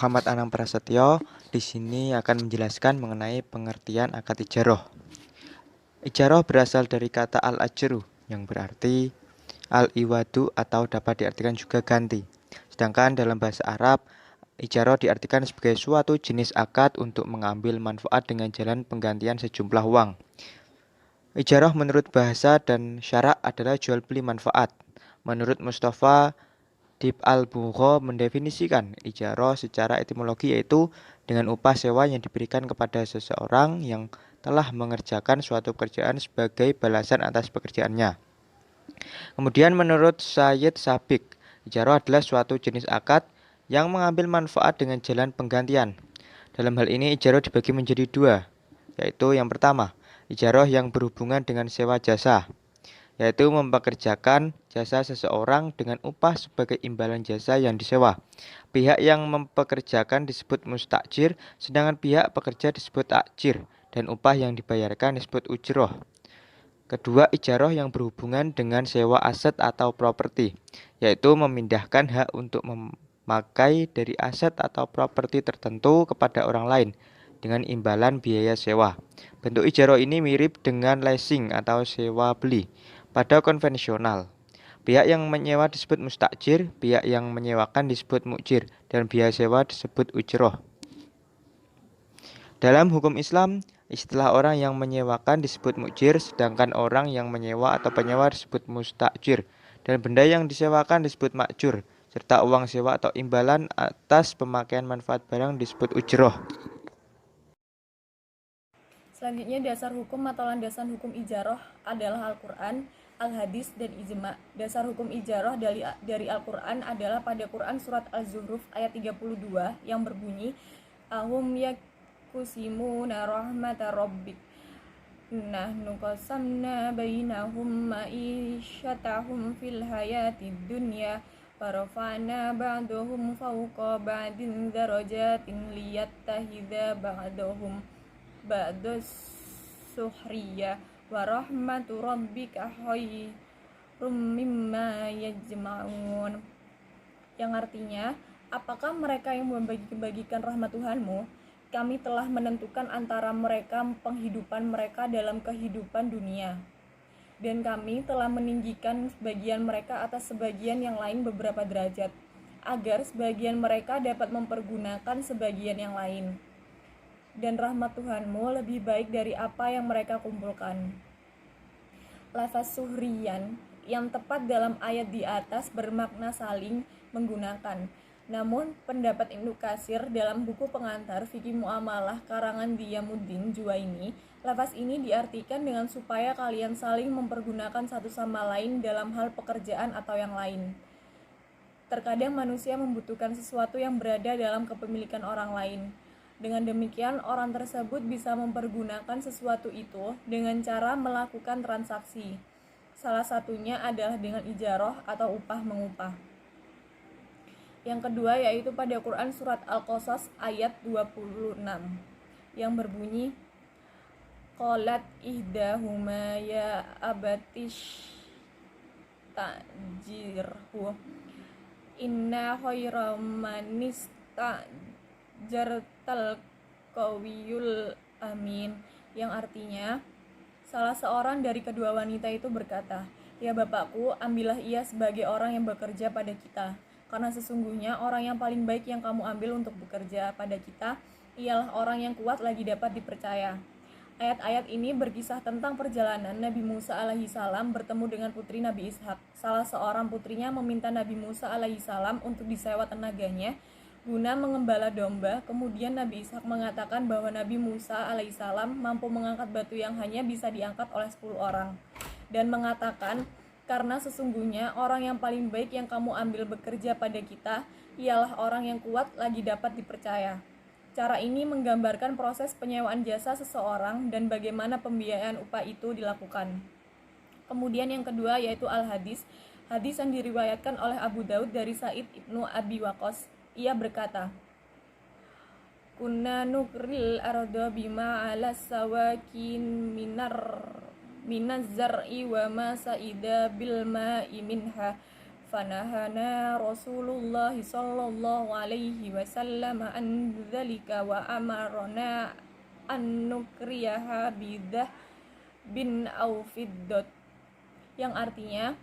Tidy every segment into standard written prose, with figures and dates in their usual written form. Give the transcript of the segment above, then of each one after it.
Muhammad Anang Prasetyo di sini akan menjelaskan mengenai pengertian akad ijaroh. Ijaroh berasal dari kata al-ajru yang berarti al-iwadu atau dapat diartikan juga ganti. Sedangkan dalam bahasa Arab, ijaroh diartikan sebagai suatu jenis akad untuk mengambil manfaat dengan jalan penggantian sejumlah uang. Ijaroh menurut bahasa dan syarak adalah jual beli manfaat. Menurut Mustafa Dib al-Bugho mendefinisikan ijaroh secara etimologi yaitu dengan upah sewa yang diberikan kepada seseorang yang telah mengerjakan suatu pekerjaan sebagai balasan atas pekerjaannya. Kemudian menurut Sayyid Sabik, ijaroh adalah suatu jenis akad yang mengambil manfaat dengan jalan penggantian. Dalam hal ini ijaroh dibagi menjadi dua, yaitu yang pertama, ijaroh yang berhubungan dengan sewa jasa, yaitu mempekerjakan jasa seseorang dengan upah sebagai imbalan jasa yang disewa. Pihak yang mempekerjakan disebut mustajir, sedangkan pihak pekerja disebut akjir, dan upah yang dibayarkan disebut ujroh. Kedua, ijaroh yang berhubungan dengan sewa aset atau properti, yaitu memindahkan hak untuk memakai dari aset atau properti tertentu kepada orang lain dengan imbalan biaya sewa. Bentuk ijaroh ini mirip dengan leasing atau sewa beli. Pada konvensional, pihak yang menyewa disebut mustajir, pihak yang menyewakan disebut mukjir, dan biaya sewa disebut ujroh. Dalam hukum Islam, istilah orang yang menyewakan disebut mukjir, sedangkan orang yang menyewa atau penyewa disebut mustajir, dan benda yang disewakan disebut makjur, serta uang sewa atau imbalan atas pemakaian manfaat barang disebut ujroh. Selanjutnya, dasar hukum atau landasan hukum ijaroh adalah Al-Quran, Al-Hadis, dan Ijma. Dasar hukum ijaroh dari Al-Quran adalah pada Quran surat Az-Zuhruf ayat 32 yang berbunyi, Ahum yakusimuna rahmata rabbik nahnu qasamna bainahum ma'isyatahum fil hayatid dunya warafa'na ba'dahum fawqa ba'din darajatin liyattahidha ba'dahum ba'das suhriyah wa rahmatu rabbika khairum mimma yajma'un, yang artinya, apakah mereka yang membagi-bagikan rahmat Tuhanmu? Kami telah menentukan antara mereka penghidupan mereka dalam kehidupan dunia, dan kami telah meninggikan sebagian mereka atas sebagian yang lain beberapa derajat, agar sebagian mereka dapat mempergunakan sebagian yang lain. Dan rahmat Tuhanmu lebih baik dari apa yang mereka kumpulkan. Lafaz suhriyan yang tepat dalam ayat di atas bermakna saling menggunakan. Namun, pendapat Ibnu Katsir dalam buku pengantar Fikih Muamalah karangan Diyamuddin Juwaini, lafaz ini diartikan dengan supaya kalian saling mempergunakan satu sama lain dalam hal pekerjaan atau yang lain. Terkadang manusia membutuhkan sesuatu yang berada dalam kepemilikan orang lain. Dengan demikian, orang tersebut bisa mempergunakan sesuatu itu dengan cara melakukan transaksi. Salah satunya adalah dengan ijaroh atau upah mengupah. Yang kedua yaitu pada Quran surat Al-Qasas ayat 26 yang berbunyi, Qalat ihdahuma ya abatish ta'jirhu inna khairam manista jartal qawiyul amin, yang artinya, salah seorang dari kedua wanita itu berkata, ya bapakku, ambillah ia sebagai orang yang bekerja pada kita, karena sesungguhnya orang yang paling baik yang kamu ambil untuk bekerja pada kita ialah orang yang kuat lagi dapat dipercaya. Ayat-ayat ini berkisah tentang perjalanan Nabi Musa alaihissalam bertemu dengan putri Nabi Ishak. Salah seorang putrinya meminta Nabi Musa alaihissalam untuk disewa tenaganya guna mengembala domba. Kemudian Nabi Ishak mengatakan bahwa Nabi Musa alaihissalam mampu mengangkat batu yang hanya bisa diangkat oleh 10 orang, dan mengatakan, karena sesungguhnya orang yang paling baik yang kamu ambil bekerja pada kita ialah orang yang kuat lagi dapat dipercaya. Cara ini menggambarkan proses penyewaan jasa seseorang dan bagaimana pembiayaan upah itu dilakukan. Kemudian yang kedua yaitu Al-Hadis. Hadis yang diriwayatkan oleh Abu Daud dari Sa'id ibnu Abi Waqqas. Ia berkata, Kunna nukril arda bima ala sawakin minaz zar'i wa ma sa'ida bil ma'i minha fanahana Rasulullah sallallahu alaihi wasallam an dzalika wa amarna an nukriyaha bidah bin aufiddat, yang artinya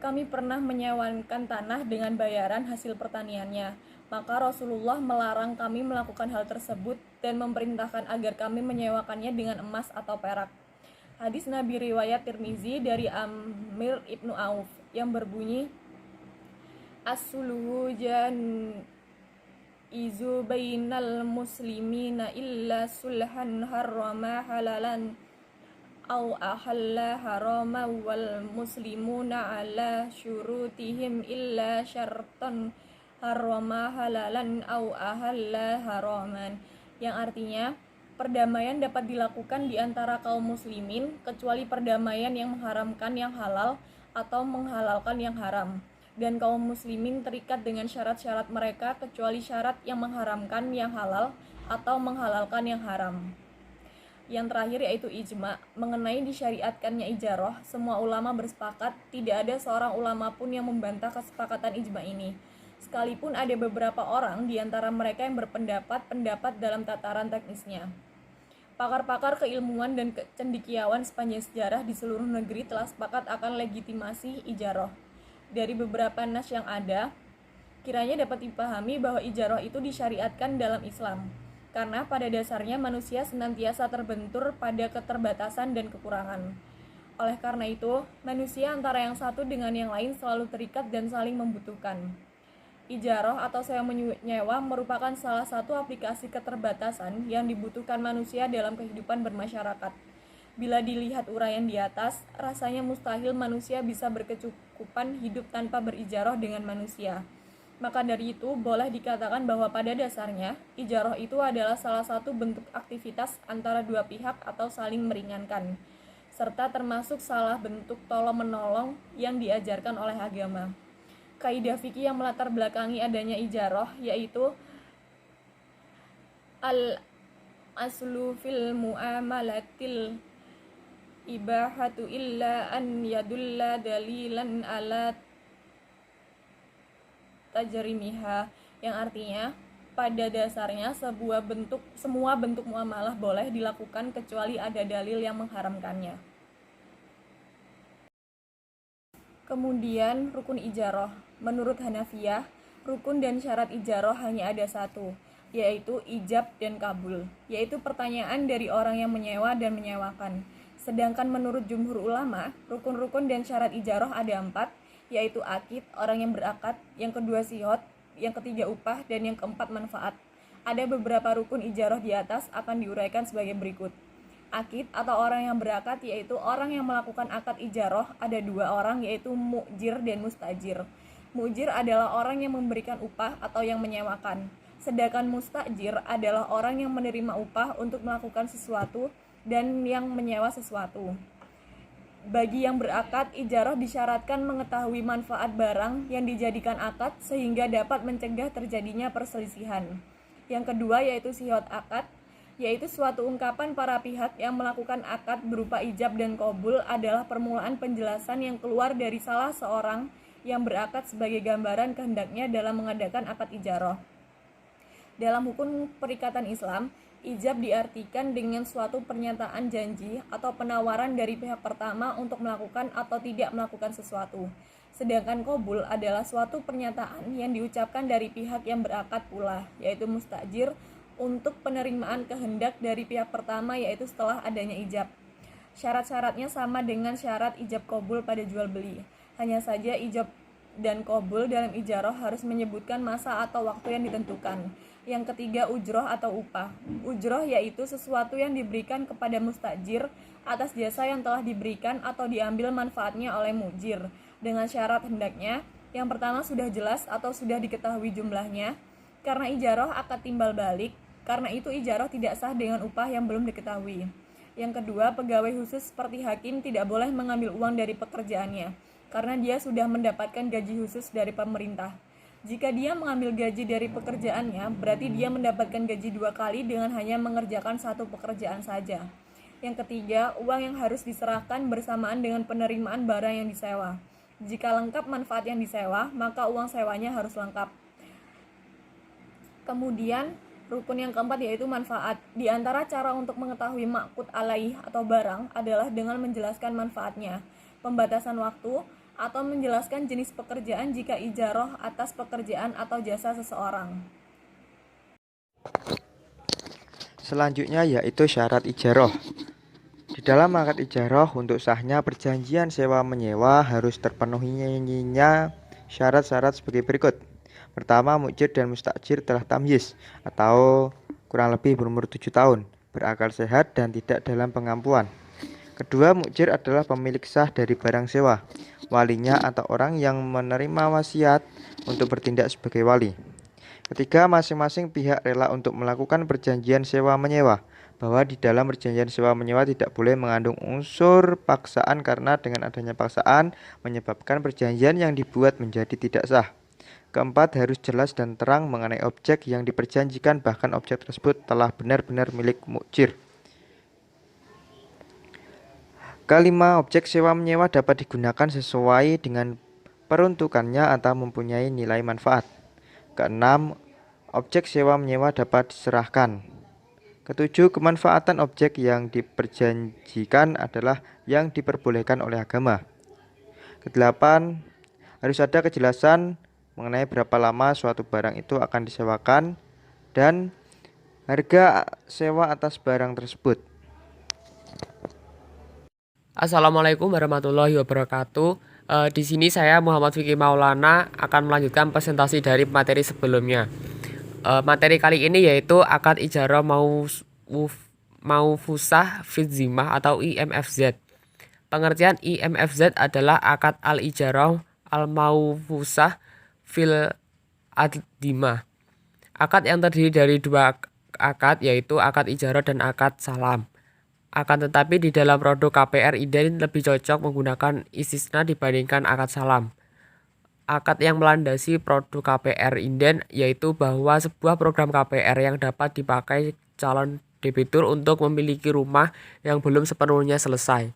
kami pernah menyewakan tanah dengan bayaran hasil pertaniannya, maka Rasulullah melarang kami melakukan hal tersebut dan memerintahkan agar kami menyewakannya dengan emas atau perak. Hadis Nabi riwayat Tirmizi dari Amir ibnu Auf yang berbunyi, as-suluhu izu bainal muslimina illa sulhan harrama halalan au ahalla harama wal muslimuna ala syurutihim illa syartan harrama halalan au ahalla haraman, yang artinya perdamaian dapat dilakukan di antara kaum muslimin kecuali perdamaian yang mengharamkan yang halal atau menghalalkan yang haram, dan kaum muslimin terikat dengan syarat-syarat mereka kecuali syarat yang mengharamkan yang halal atau menghalalkan yang haram. Yang terakhir yaitu ijma. Mengenai disyariatkannya ijarah, semua ulama bersepakat, tidak ada seorang ulama pun yang membantah kesepakatan ijma ini. Sekalipun ada beberapa orang di antara mereka yang berpendapat dalam tataran teknisnya. Pakar-pakar keilmuan dan cendekiawan sepanjang sejarah di seluruh negeri telah sepakat akan legitimasi ijarah. Dari beberapa nas yang ada, kiranya dapat dipahami bahwa ijarah itu disyariatkan dalam Islam, karena pada dasarnya manusia senantiasa terbentur pada keterbatasan dan kekurangan. Oleh karena itu, manusia antara yang satu dengan yang lain selalu terikat dan saling membutuhkan. Ijarah atau sewa menyewa merupakan salah satu aplikasi keterbatasan yang dibutuhkan manusia dalam kehidupan bermasyarakat. Bila dilihat uraian di atas, rasanya mustahil manusia bisa berkecukupan hidup tanpa berijarah dengan manusia. Maka dari itu, boleh dikatakan bahwa pada dasarnya, ijarah itu adalah salah satu bentuk aktivitas antara dua pihak atau saling meringankan, serta termasuk salah bentuk tolong-menolong yang diajarkan oleh agama. Kaidah fikih yang melatar belakangi adanya ijarah yaitu al-aslu fil muamalatil ibahatu illa an yadulla dalilan ala tajrimiha, yang artinya pada dasarnya semua bentuk muamalah boleh dilakukan kecuali ada dalil yang mengharamkannya. Kemudian rukun ijarah. Menurut Hanafiyah, rukun dan syarat ijarah hanya ada satu, yaitu ijab dan kabul, yaitu pertanyaan dari orang yang menyewa dan menyewakan. Sedangkan menurut jumhur ulama, rukun-rukun dan syarat ijarah ada 4, yaitu akid, orang yang berakad, yang kedua sihot, yang ketiga upah, dan yang keempat manfaat. Ada beberapa rukun ijarah di atas akan diuraikan sebagai berikut. Akid atau orang yang berakad yaitu orang yang melakukan akad ijarah, ada 2 orang yaitu mu'jir dan mustajir. Mu'jir adalah orang yang memberikan upah atau yang menyewakan. Sedangkan mustajir adalah orang yang menerima upah untuk melakukan sesuatu dan yang menyewa sesuatu. Bagi yang berakad, ijarah disyaratkan mengetahui manfaat barang yang dijadikan akad sehingga dapat mencegah terjadinya perselisihan. Yang kedua yaitu sihot akad, yaitu suatu ungkapan para pihak yang melakukan akad berupa ijab dan qabul adalah permulaan penjelasan yang keluar dari salah seorang yang berakad sebagai gambaran kehendaknya dalam mengadakan akad ijarah. Dalam hukum perikatan Islam, ijab diartikan dengan suatu pernyataan janji atau penawaran dari pihak pertama untuk melakukan atau tidak melakukan sesuatu. Sedangkan qabul adalah suatu pernyataan yang diucapkan dari pihak yang berakad pula, yaitu mustajir, untuk penerimaan kehendak dari pihak pertama yaitu setelah adanya ijab. Syarat-syaratnya sama dengan syarat ijab qabul pada jual beli. Hanya saja ijab dan qabul dalam ijarah harus menyebutkan masa atau waktu yang ditentukan. Yang ketiga, ujroh atau upah. Ujroh yaitu sesuatu yang diberikan kepada mustajir atas jasa yang telah diberikan atau diambil manfaatnya oleh mujir, dengan syarat hendaknya yang pertama sudah jelas atau sudah diketahui jumlahnya, karena ijarah akad timbal balik, karena itu ijarah tidak sah dengan upah yang belum diketahui. Yang kedua, pegawai khusus seperti hakim tidak boleh mengambil uang dari pekerjaannya, karena dia sudah mendapatkan gaji khusus dari pemerintah. Jika dia mengambil gaji dari pekerjaannya, berarti dia mendapatkan gaji 2 kali dengan hanya mengerjakan 1 pekerjaan saja. Yang ketiga, uang yang harus diserahkan bersamaan dengan penerimaan barang yang disewa. Jika lengkap manfaat yang disewa, maka uang sewanya harus lengkap. Kemudian rukun yang keempat yaitu manfaat. Di antara cara untuk mengetahui ma'qud alaih atau barang adalah dengan menjelaskan manfaatnya, pembatasan waktu, atau menjelaskan jenis pekerjaan jika ijaroh atas pekerjaan atau jasa seseorang. Selanjutnya yaitu syarat ijaroh. Di dalam akad ijaroh untuk sahnya perjanjian sewa menyewa harus terpenuhinya syarat-syarat sebagai berikut. Pertama, mukjir dan mustakjir telah tamyiz atau kurang lebih berumur 7 tahun, berakal sehat dan tidak dalam pengampuan. Kedua, mukjir adalah pemilik sah dari barang sewa, walinya atau orang yang menerima wasiat untuk bertindak sebagai wali. Ketiga, masing-masing pihak rela untuk melakukan perjanjian sewa menyewa, bahwa di dalam perjanjian sewa menyewa tidak boleh mengandung unsur paksaan karena dengan adanya paksaan menyebabkan perjanjian yang dibuat menjadi tidak sah. Keempat, harus jelas dan terang mengenai objek yang diperjanjikan, bahkan objek tersebut telah benar-benar milik mukjir. Kelima, objek sewa menyewa dapat digunakan sesuai dengan peruntukannya atau mempunyai nilai manfaat. Keenam, objek sewa menyewa dapat diserahkan. Ketujuh, kemanfaatan objek yang diperjanjikan adalah yang diperbolehkan oleh agama. Kedelapan, harus ada kejelasan mengenai berapa lama suatu barang itu akan disewakan dan harga sewa atas barang tersebut. Assalamualaikum warahmatullahi wabarakatuh. Di sini saya Muhammad Fikri Maulana akan melanjutkan presentasi dari materi sebelumnya. Materi kali ini yaitu akad ijarah maufusah fil zimmah atau IMFZ. Pengertian IMFZ adalah akad al-ijarah al-maufusah fil ad-dimah. Akad yang terdiri dari dua akad yaitu akad ijarah dan akad salam. Akan tetapi di dalam produk KPR inden lebih cocok menggunakan istisna dibandingkan akad salam. Akad yang melandasi produk KPR inden yaitu bahwa sebuah program KPR yang dapat dipakai calon debitur untuk memiliki rumah yang belum sepenuhnya selesai.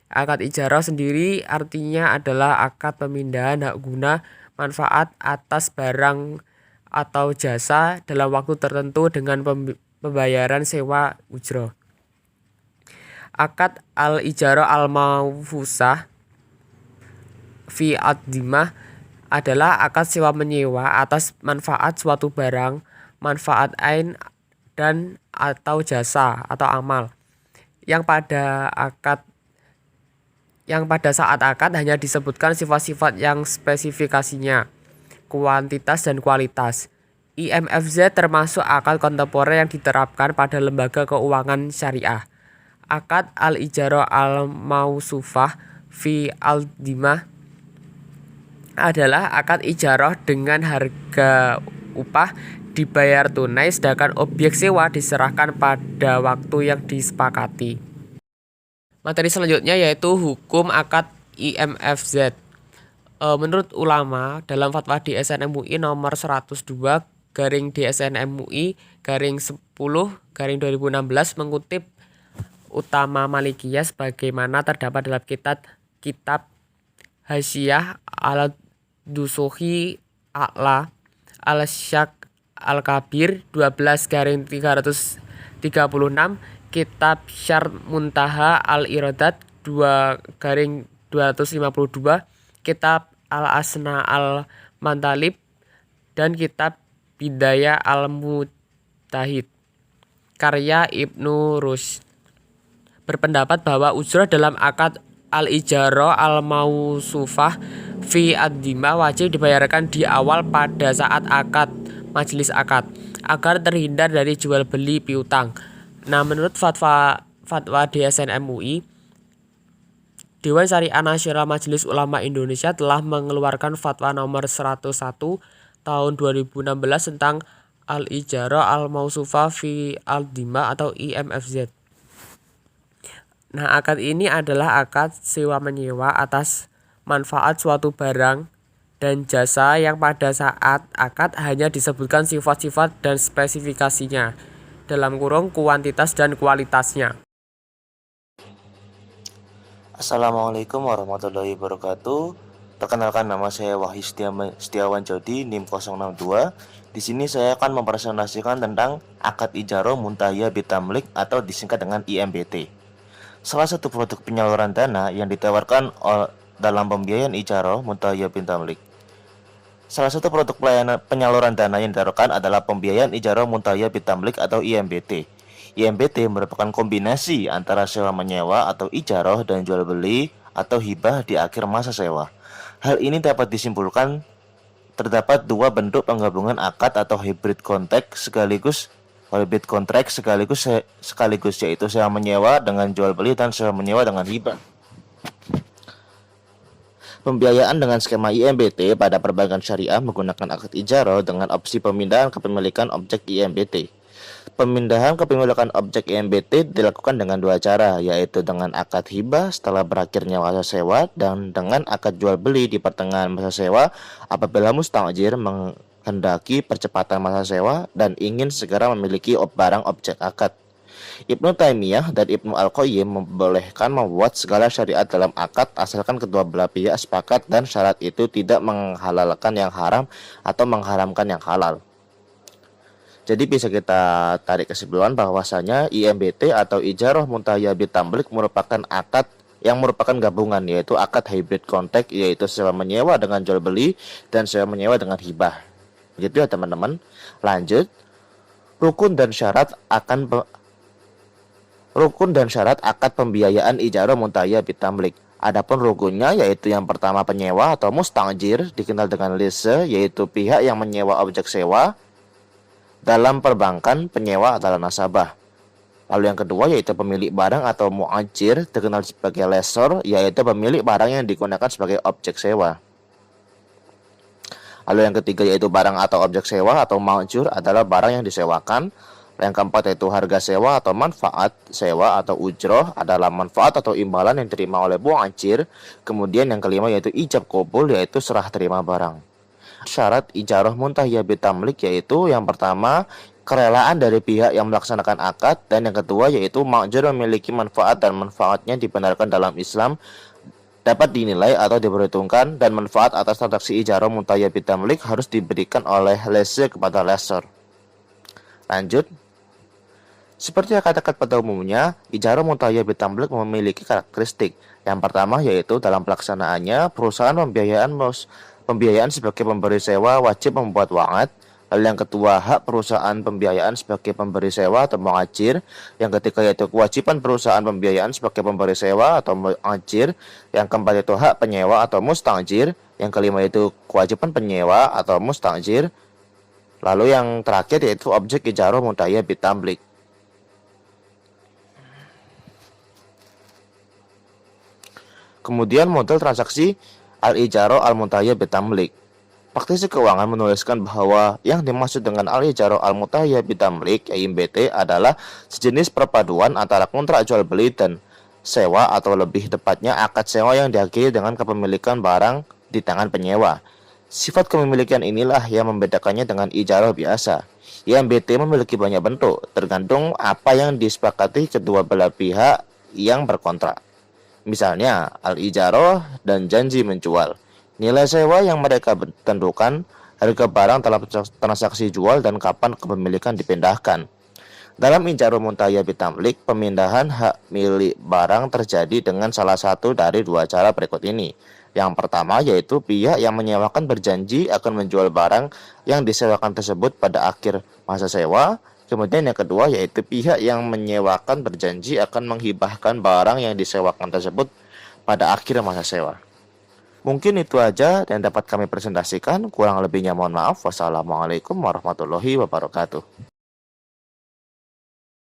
Akad ijarah sendiri artinya adalah akad pemindahan hak guna manfaat atas barang atau jasa dalam waktu tertentu dengan pembayaran sewa ujroh. Akad al-ijarah al-maufusah fi ad-dimah adalah akad sewa menyewa atas manfaat suatu barang, manfaat ain dan atau jasa atau amal yang pada saat akad hanya disebutkan sifat-sifat yang spesifikasinya, kuantitas dan kualitas. IMFZ termasuk akad kontemporer yang diterapkan pada lembaga keuangan syariah. Akad al-ijarah al-mausufah fi al-dimah adalah akad ijarah dengan harga upah dibayar tunai sedangkan objek sewa diserahkan pada waktu yang disepakati. Materi selanjutnya yaitu hukum akad IMFZ. Menurut ulama dalam fatwa DSN MUI nomor 102 DSN MUI 10/2016 mengutip utama Malikiyah sebagaimana terdapat dalam kitab Hasyiyah al-Dusuhi A'la al-Syak al-Kabir 12/336, kitab Syarh Muntaha al-Iradat 2/252, kitab al-Asna al-Mantalib dan kitab Bidayah al-Mujtahid karya Ibnu Rushd berpendapat bahwa ujrah dalam akad al-ijarah al-mausufah fi ad-dimah wajib dibayarkan di awal pada saat majelis akad agar terhindar dari jual beli piutang. Nah, menurut fatwa DSN MUI, Dewan Syariah Nasional Majelis Ulama Indonesia telah mengeluarkan fatwa nomor 101 tahun 2016 tentang al-ijarah al-mausufah fi ad-dimah atau IMFZ. Nah, akad ini adalah akad sewa menyewa atas manfaat suatu barang dan jasa yang pada saat akad hanya disebutkan sifat-sifat dan spesifikasinya dalam kurung kuantitas dan kualitasnya. Assalamualaikum warahmatullahi wabarakatuh. Perkenalkan, nama saya Wahyu Setiawan Jody, NIM 062. Di sini saya akan mempresentasikan tentang akad ijaroh muntahiyah bitamlik atau disingkat dengan IMBT. Salah satu produk penyaluran dana yang ditawarkan dalam pembiayaan ijaroh muntahiyah bitamlik. Salah satu produk pelayanan penyaluran dana yang ditawarkan adalah pembiayaan ijaroh muntahiyah bitamlik atau IMBT. IMBT merupakan kombinasi antara sewa menyewa atau ijaroh dan jual beli atau hibah di akhir masa sewa. Hal ini dapat disimpulkan terdapat dua bentuk penggabungan akad atau hybrid kontrak sekaligus yaitu sewa menyewa dengan jual beli dan sewa menyewa dengan hibah. Pembiayaan dengan skema IMBT pada perbankan syariah menggunakan akad ijaroh dengan opsi pemindahan kepemilikan objek IMBT. Pemindahan kepemilikan objek IMBT dilakukan dengan dua cara, yaitu dengan akad hibah setelah berakhirnya masa sewa dan dengan akad jual beli di pertengahan masa sewa apabila mustajir menghendaki percepatan masa sewa dan ingin segera memiliki barang objek akad. Ibnu Taimiyah dan Ibnu Al-Qayyim membolehkan membuat segala syariat dalam akad asalkan kedua belah pihak sepakat dan syarat itu tidak menghalalkan yang haram atau mengharamkan yang halal. Jadi bisa kita tarik kesimpulan bahwasanya IMBT atau ijaroh muntahiyah bitamlik merupakan akad yang merupakan gabungan, yaitu akad hybrid kontrak, yaitu sewa menyewa dengan jual beli dan sewa menyewa dengan hibah. Begitu ya teman-teman. Lanjut, rukun dan syarat akad pembiayaan ijaroh muntahiyah bitamlik. Adapun rukunnya yaitu yang pertama penyewa atau mustajir, dikenal dengan lease, yaitu pihak yang menyewa objek sewa. Dalam perbankan, penyewa adalah nasabah. Lalu yang kedua yaitu pemilik barang atau muajir, dikenal sebagai lessor, yaitu pemilik barang yang digunakan sebagai objek sewa. Lalu yang ketiga yaitu barang atau objek sewa atau muajir adalah barang yang disewakan. Yang keempat yaitu harga sewa atau manfaat sewa atau ujroh adalah manfaat atau imbalan yang diterima oleh muajir. Kemudian yang kelima yaitu ijab qabul, yaitu serah terima barang. Syarat ijaroh muntahiyah bitamlik yaitu yang pertama kerelaan dari pihak yang melaksanakan akad, dan yang kedua yaitu muajir memiliki manfaat dan manfaatnya dibenarkan dalam Islam, dapat dinilai atau diperhitungkan, dan manfaat atas transaksi ijaroh muntahiyah bitamlik harus diberikan oleh lessor kepada lessor. Lanjut, seperti akad-akad pada umumnya, ijaroh muntahiyah bitamlik memiliki karakteristik. Yang pertama yaitu dalam pelaksanaannya perusahaan pembiayaan sebagai pemberi sewa wajib membuat wa'ad. Lalu yang kedua, hak perusahaan pembiayaan sebagai pemberi sewa atau muajir. Yang ketiga yaitu kewajiban perusahaan pembiayaan sebagai pemberi sewa atau muajir. Yang keempat yaitu hak penyewa atau mustajir. Yang kelima yaitu kewajiban penyewa atau mustajir. Lalu yang terakhir yaitu objek ijaroh muntahiyah bitamlik. Kemudian model transaksi al-ijaroh al-muntahiyah bitamlik. Praktisi keuangan menuliskan bahwa yang dimaksud dengan al-ijaroh al-muntahiyah bitamlik (IMBT) adalah sejenis perpaduan antara kontrak jual beli dan sewa, atau lebih tepatnya akad sewa yang diakhiri dengan kepemilikan barang di tangan penyewa. Sifat kepemilikan inilah yang membedakannya dengan ijaroh biasa. IMBT memiliki banyak bentuk, tergantung apa yang disepakati kedua belah pihak yang berkontrak. Misalnya, al-ijaroh dan janji menjual. Nilai sewa yang mereka tentukan, harga barang dalam transaksi jual, dan kapan kepemilikan dipindahkan. Dalam ijaroh muntahiyah bitamlik, pemindahan hak milik barang terjadi dengan salah satu dari dua cara berikut ini. Yang pertama yaitu pihak yang menyewakan berjanji akan menjual barang yang disewakan tersebut pada akhir masa sewa. Kemudian yang kedua yaitu pihak yang menyewakan berjanji akan menghibahkan barang yang disewakan tersebut pada akhir masa sewa. Mungkin itu aja yang dapat kami presentasikan. Kurang lebihnya mohon maaf. Wassalamualaikum warahmatullahi wabarakatuh.